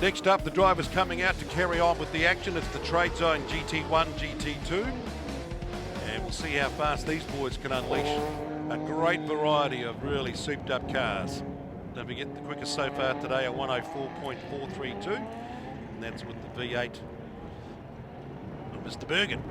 Next up, the drivers coming out to carry on with the action. It's the Trade Zone GT1, GT2. And we'll see how fast these boys can unleash a great variety of really souped up cars. Don't forget the quickest so far today, a 104.432. And that's with the V8 of Mr. Bergen.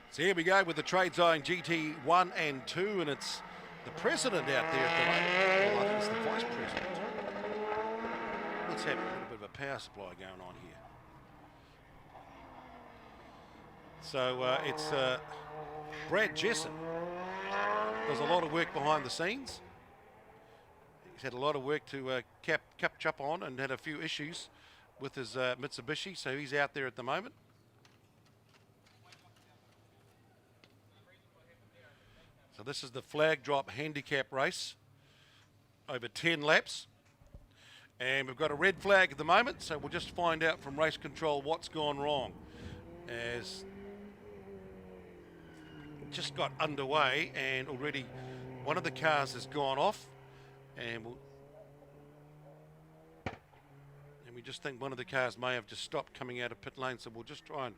So here we go with the Trade Zone GT1 and 2, and it's the president out there at the moment. Well, I think it's the vice president. Let's have a little bit of a power supply going on here. So it's Brad Jessen. Does a lot of work behind the scenes. He's had a lot of work to catch up on and had a few issues with his Mitsubishi, so he's out there at the moment. So this is the flag drop handicap race over 10 laps. And we've got a red flag at the moment, so we'll just find out from race control what's gone wrong. As it just got underway and already one of the cars has gone off, and we just think one of the cars may have just stopped coming out of pit lane, so we'll just try and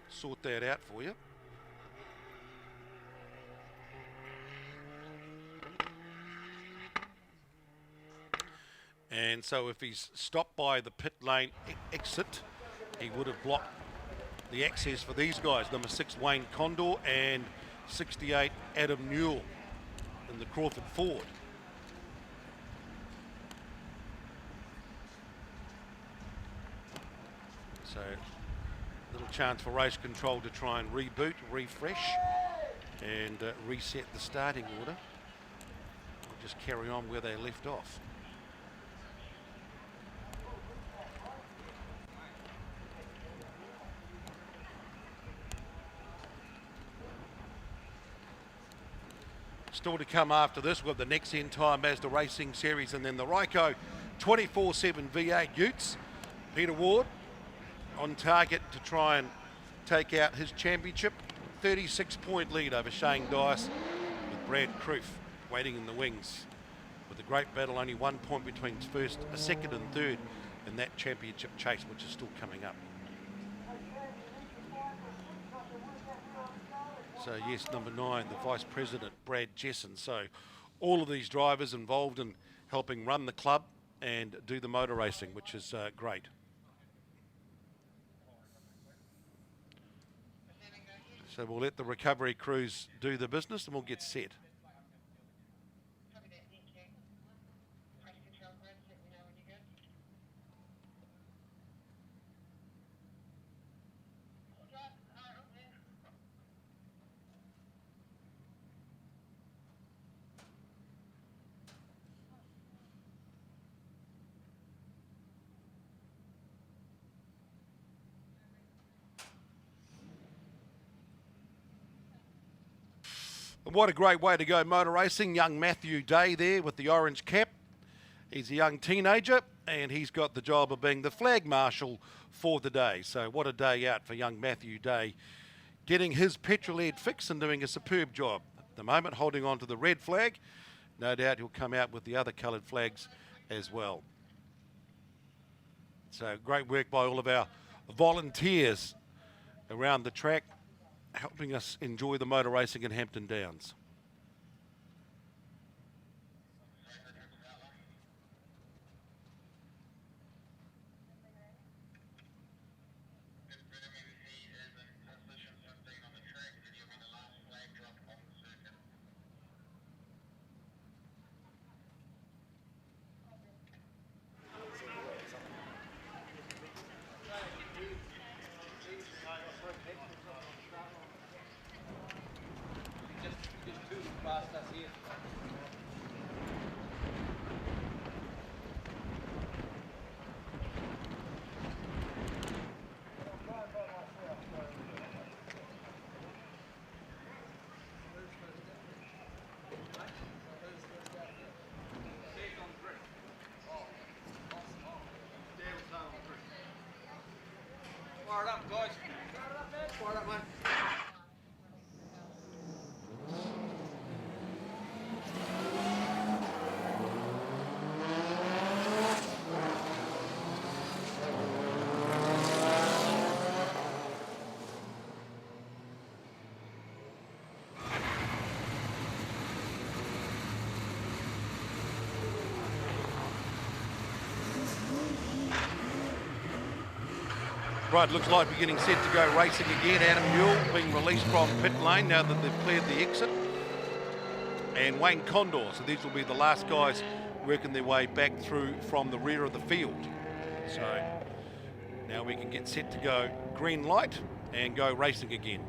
sort that out for you. And so if he's stopped by the pit lane exit, he would have blocked the access for these guys, number 6 Wayne Condor and 68 Adam Newell in the Crawford Ford. So little chance for race control to try and reboot, refresh and reset the starting order. We'll just carry on where they left off. Still to come after this, we've got the next entire Mazda Racing Series and then the Ryco 24/7 V8 Utes. Peter Ward on target to try and take out his championship. 36-point lead over Shane Dice, with Brad Kroof waiting in the wings. With a great battle, only 1 point between second and third in that championship chase, which is still coming up. So yes, number 9, the Vice President, Brad Jesson. So all of these drivers involved in helping run the club and do the motor racing, which is great. So we'll let the recovery crews do the business and we'll get set. What a great way to go motor racing. Young Matthew Day there with the orange cap. He's a young teenager and he's got the job of being the flag marshal for the day. So what a day out for young Matthew Day, getting his petrol head fix and doing a superb job. At the moment, holding on to the red flag. No doubt he'll come out with the other coloured flags as well. So great work by all of our volunteers around the track, helping us enjoy the motor racing in Hampton Downs. Fire it up, guys. Fire it up, man. Fire it up, mate. Right, looks like we're getting set to go racing again. Adam Newell being released from pit lane now that they've cleared the exit. And Wayne Condor, so these will be the last guys working their way back through from the rear of the field. So now we can get set to go green light and go racing again.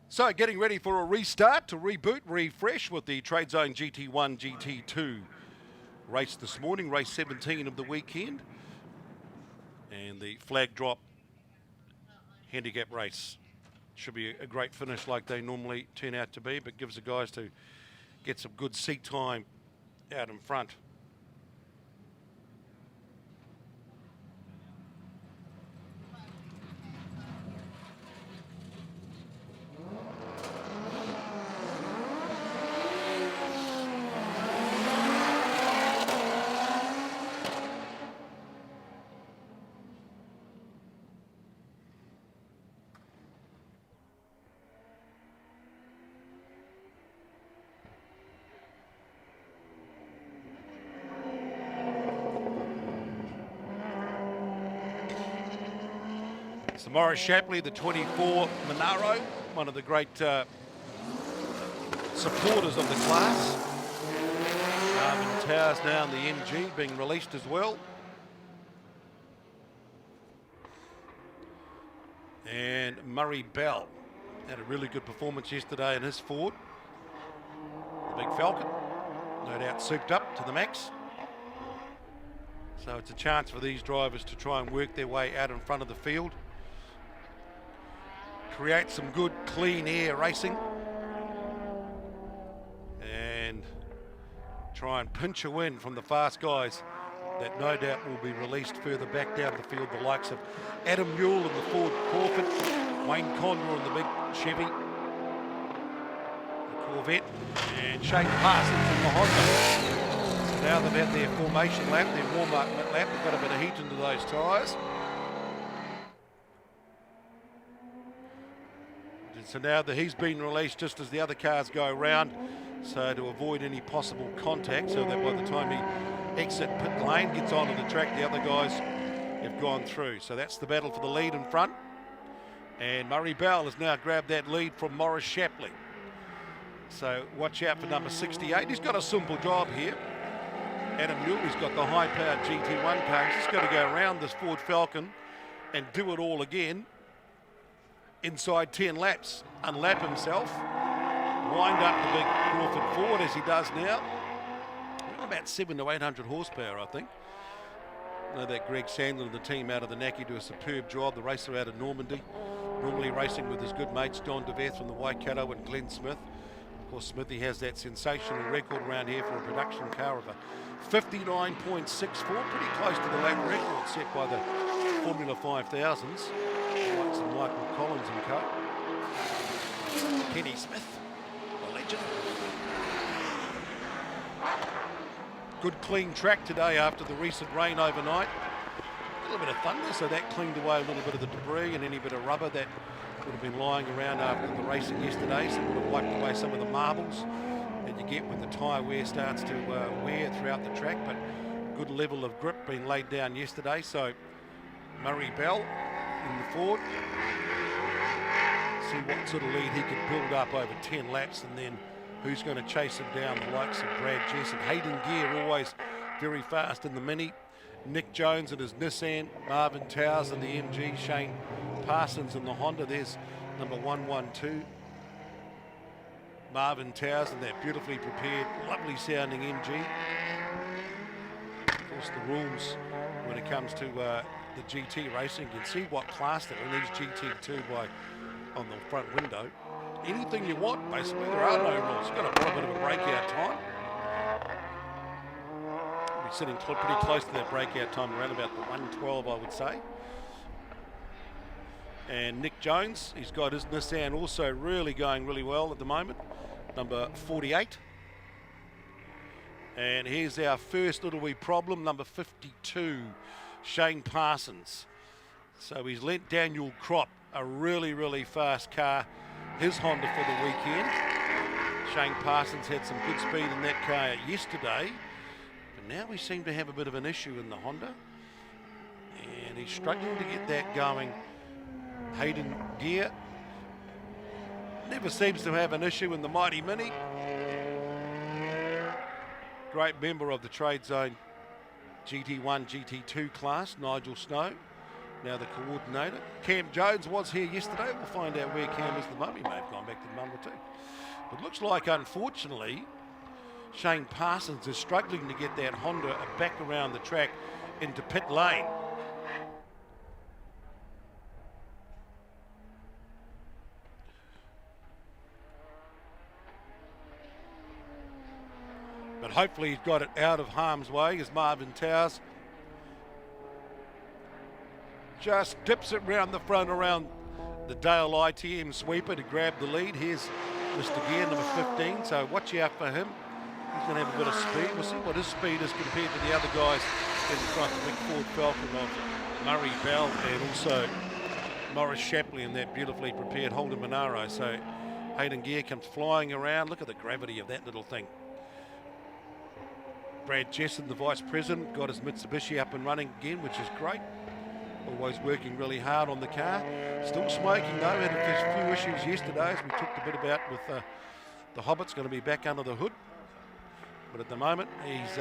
So getting ready for a restart, to reboot, refresh with the Trade Zone GT1, GT2 race this morning, race 17 of the weekend. And the flag drop handicap race. Should be a great finish like they normally turn out to be, but gives the guys to get some good seat time out in front. So Morris Shapley, the 24 Monaro, one of the great supporters of the class. Marvin Towers now in the MG being released as well. And Murray Bell had a really good performance yesterday in his Ford. The big Falcon, no doubt souped up to the max. So it's a chance for these drivers to try and work their way out in front of the field. Create some good clean air racing and try and pinch a win from the fast guys that no doubt will be released further back down the field, the likes of Adam Mule in the Ford Crawford, Wayne Condor in the big Chevy, the Corvette, and Shane Parsons in the Honda. So now they've had their formation lap, their warm-up lap, they've got a bit of heat into those tyres. So now that he's been released just as the other cars go around, so to avoid any possible contact, so that by the time he exits pit lane, gets onto the track, the other guys have gone through. So that's the battle for the lead in front. And Murray Bell has now grabbed that lead from Morris Shapley. So watch out for number 68. He's got a simple job here. Adam Mule, he's got the high-powered GT1 car. He's just got to go around this Ford Falcon and do it all again. Inside 10 laps, unlap himself, wind up the big Crawford Ford as he does now. About 700 to 800 horsepower, I think. I know that Greg Sandlin and the team out of the Naki do a superb job. The racer out of Normandy, normally racing with his good mates Don DeVeth from the Waikato and Glenn Smith. Of course, Smithy has that sensational record around here for a production car of a 59.64, pretty close to the lap record set by the Formula 5000s. Likes of Michael Collins and co. Kenny Smith, the legend. Good clean track today after the recent rain overnight. A little bit of thunder, so that cleaned away a little bit of the debris and any bit of rubber that would have been lying around after the racing yesterday. So it would have wiped away some of the marbles that you get when the tyre wear starts to wear throughout the track. But good level of grip being laid down yesterday. So Murray Bell in the Ford. See what sort of lead he could build up over 10 laps, and then who's going to chase him down, the likes of Brad Jessup. Hayden Gear always very fast in the Mini. Nick Jones in his Nissan, Marvin Towers in the MG, Shane Parsons in the Honda. There's number 112. Marvin Towers in that beautifully prepared, lovely sounding MG. Of course, the rules when it comes to the GT racing, you can see what class they're in. These GT2 on the front window. Anything you want, basically. There are no rules. You've got to put a bit of a breakout time. We'll be sitting pretty close to that breakout time, around about the 112, I would say. And Nick Jones, he's got his Nissan also really going really well at the moment, number 48. And here's our first little wee problem, number 52, Shane Parsons. So he's lent Daniel Kropp a really, really fast car, his Honda for the weekend. Shane Parsons had some good speed in that car yesterday, but now we seem to have a bit of an issue in the Honda, and he's struggling to get that going. Hayden Gear never seems to have an issue in the Mighty Mini. Great member of the Trade Zone GT1, GT2 class, Nigel Snow, now the coordinator. Cam Jones was here yesterday. We'll find out where Cam is at the moment. He may have gone back to the number 2. But looks like, unfortunately, Shane Parsons is struggling to get that Honda back around the track into pit lane. But hopefully he's got it out of harm's way as Marvin Towers just dips it round the front around the Dale ITM sweeper to grab the lead. Here's Mr. Gear, number 15, so watch out for him. He's going to have a bit of speed. We'll see what his speed is compared to the other guys in front, the big Ford Falcon of Murray Bell and also Morris Shapley in that beautifully prepared Holden Monaro. So Hayden Gear comes flying around. Look at the gravity of that little thing. Brad Jesson, the Vice President, got his Mitsubishi up and running again, which is great. Always working really hard on the car. Still smoking though, had a few issues yesterday as we talked a bit about with the Hobbit's going to be back under the hood. But at the moment he's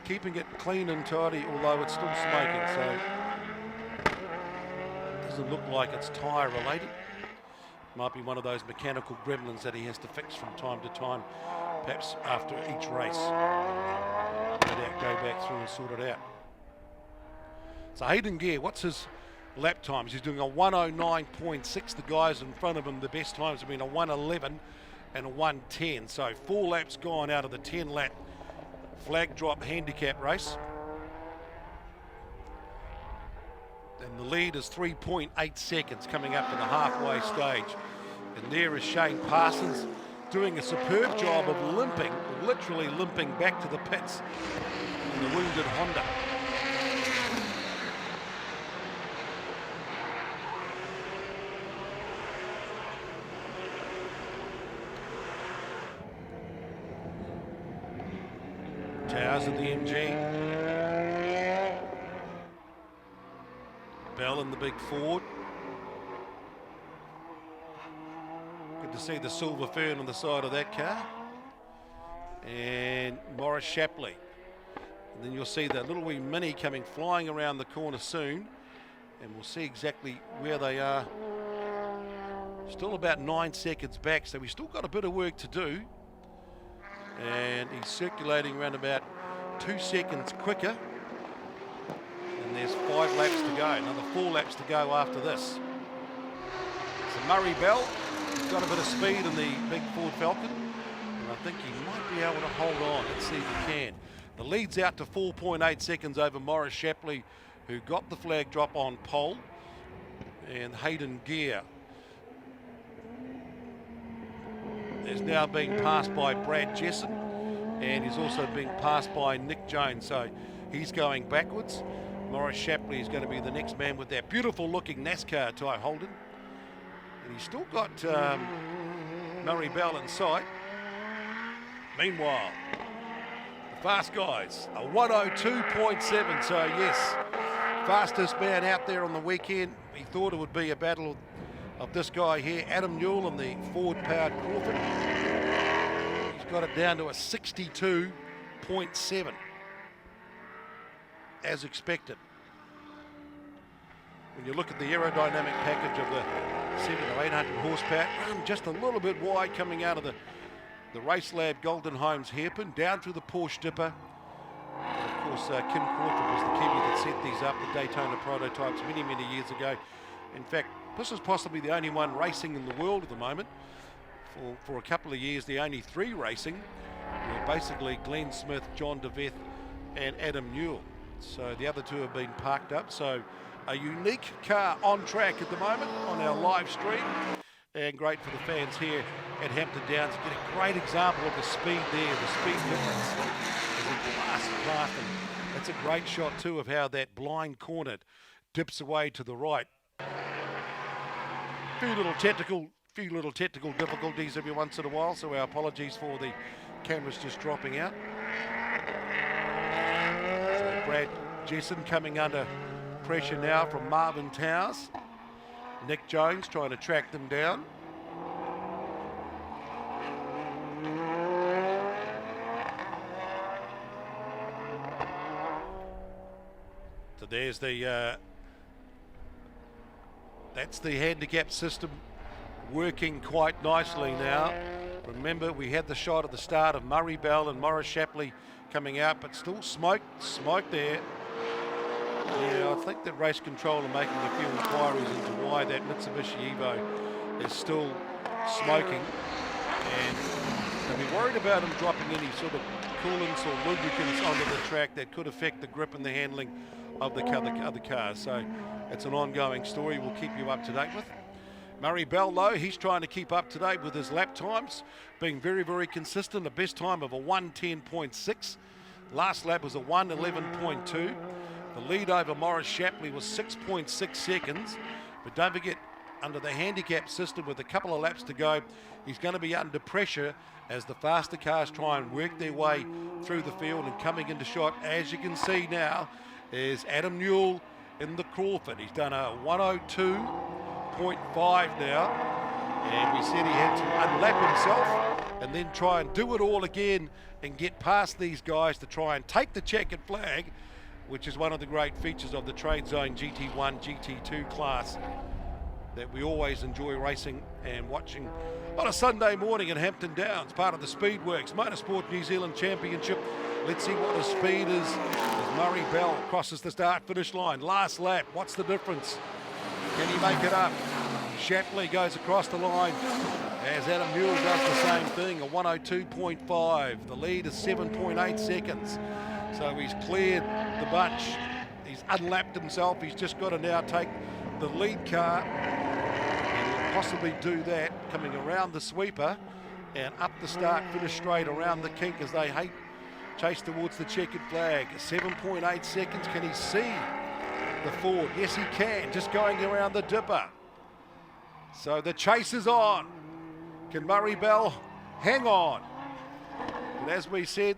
keeping it clean and tidy, although it's still smoking, so doesn't look like it's tyre related. Might be one of those mechanical gremlins that he has to fix from time to time, perhaps after each race. Go back through and sort it out. So Hayden Gear, what's his lap times? He's doing a 109.6. The guys in front of him, the best times have been a 111 and a 110. So 4 laps gone out of the 10-lap flag drop handicap race. And the lead is 3.8 seconds coming up to the halfway stage. And there is Shane Parsons doing a superb job of limping, literally limping back to the pits in the wounded Honda. Towers in the MG. Bell in the big Ford. Good to see the silver fern on the side of that car. And Morris Shapley. And then you'll see that little wee Mini coming flying around the corner soon. And we'll see exactly where they are. Still about 9 seconds back, so we've still got a bit of work to do. And he's circulating around about 2 seconds quicker. And there's 5 laps to go, another 4 laps to go after this. So Murray Bell, he's got a bit of speed in the big Ford Falcon, and I think he might be able to hold on. Let's see if he can. The lead's out to 4.8 seconds over Morris Shapley, who got the flag drop on pole, and Hayden Gear is now being passed by Brad Jesson, and he's also being passed by Nick Jones, so he's going backwards. Morris Shapley is going to be the next man with that beautiful looking NASCAR tyre Holden, and he's still got Murray Bell in sight. Meanwhile, the fast guys, a 102.7, so yes, fastest man out there on the weekend. We thought it would be a battle of this guy here, Adam Newell in the Ford-powered Crawford. He's got it down to a 62.7, as expected. When you look at the aerodynamic package of the 700 to 800 horsepower, just a little bit wide coming out of the Race Lab Golden Homes hairpin, down through the Porsche Dipper. And of course, Kim Crawford was the Kiwi that set these up, the Daytona prototypes, many, many years ago. In fact, this is possibly the only one racing in the world at the moment. For a couple of years, the only 3 racing were basically Glenn Smith, John DeVeth, and Adam Newell. So the other 2 have been parked up. So a unique car on track at the moment on our live stream, and great for the fans here at Hampton Downs. Get a great example of the speed there, the speed difference as he blasts past them. That's a great shot too of how that blind corner dips away to the right. Few little technical difficulties every once in a while, so our apologies for the cameras just dropping out. So Brad Jesson coming under pressure now from Marvin Towers. Nick Jones trying to track them down. So there's the that's the handicap system working quite nicely now. Remember, we had the shot at the start of Murray Bell and Morris Shapley coming out, but still smoke there. Yeah, I think that race control are making a few inquiries into why that Mitsubishi Evo is still smoking, and So be worried about him dropping any sort of coolants or lubricants onto the track that could affect the grip and the handling of the other cars. So it's an ongoing story we'll keep you up to date with. Murray Bell, though, he's trying to keep up to date with his lap times, being very, very consistent. The best time of a 1:10.6. Last lap was a 1:11.2. The lead over Morris Shapley was 6.6 seconds. But don't forget, under the handicap system with a couple of laps to go, he's going to be under pressure as the faster cars try and work their way through the field and coming into shot. As you can see now, is Adam Newell in the Crawford. He's done a 1:02.5 now, and we said he had to unlap himself and then try and do it all again and get past these guys to try and take the checkered flag, which is one of the great features of the Trade Zone GT1, GT2 class that we always enjoy racing and watching on a Sunday morning in Hampton Downs, part of the Speedworks Motorsport New Zealand Championship. Let's see what his speed is as Murray Bell crosses the start-finish line. Last lap, what's the difference? Can he make it up? Shapley goes across the line as Adam Newell does the same thing, a 1:02.5. The lead is 7.8 seconds. So he's cleared the bunch. He's unlapped himself. He's just got to now take the lead car, and he'll possibly do that coming around the sweeper and up the start finish straight around the kink as they chase towards the checkered flag. 7.8 seconds. Can he see the Ford? Yes, he can, just going around the dipper. So the chase is on. Can Murray Bell hang on? And as we said,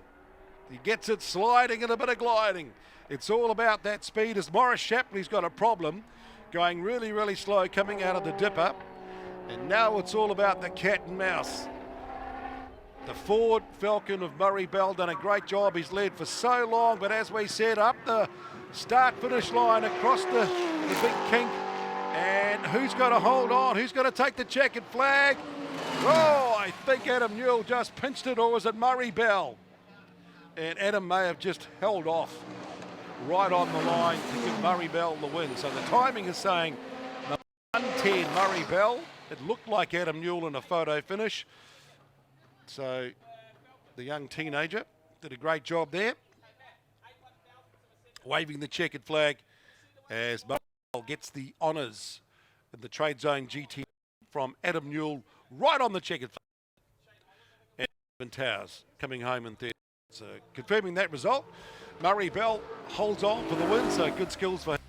he gets it sliding and a bit of gliding. It's all about that speed as Morris Shapley's got a problem, going really, really slow coming out of the dipper. And now it's all about the cat and mouse. The Ford Falcon of Murray Bell done a great job. He's led for so long, but as we said, up the start-finish line, across the big kink. And who's going to hold on? Who's going to take the checkered flag? Oh, I think Adam Newell just pinched it, or was it Murray Bell? And Adam may have just held off right on the line to give Murray Bell the win. So the timing is saying 1:10 Murray Bell. It looked like Adam Newell in a photo finish. So the young teenager did a great job there, waving the checkered flag as Murray Bell gets the honours in the Trade Zone GT from Adam Newell right on the checkered flag. And Towers coming home in third. So confirming that result, Murray Bell holds on for the win, so good skills for him.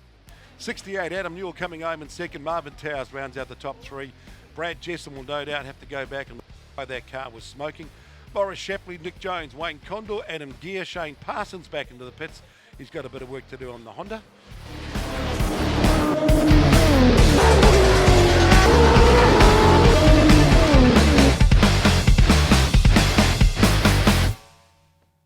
68, Adam Newell coming home in second. Marvin Towers rounds out the top three. Brad Jesson will no doubt have to go back and look why that car was smoking. Morris Shapley, Nick Jones, Wayne Condor, Adam Gear, Shane Parsons back into the pits. He's got a bit of work to do on the Honda.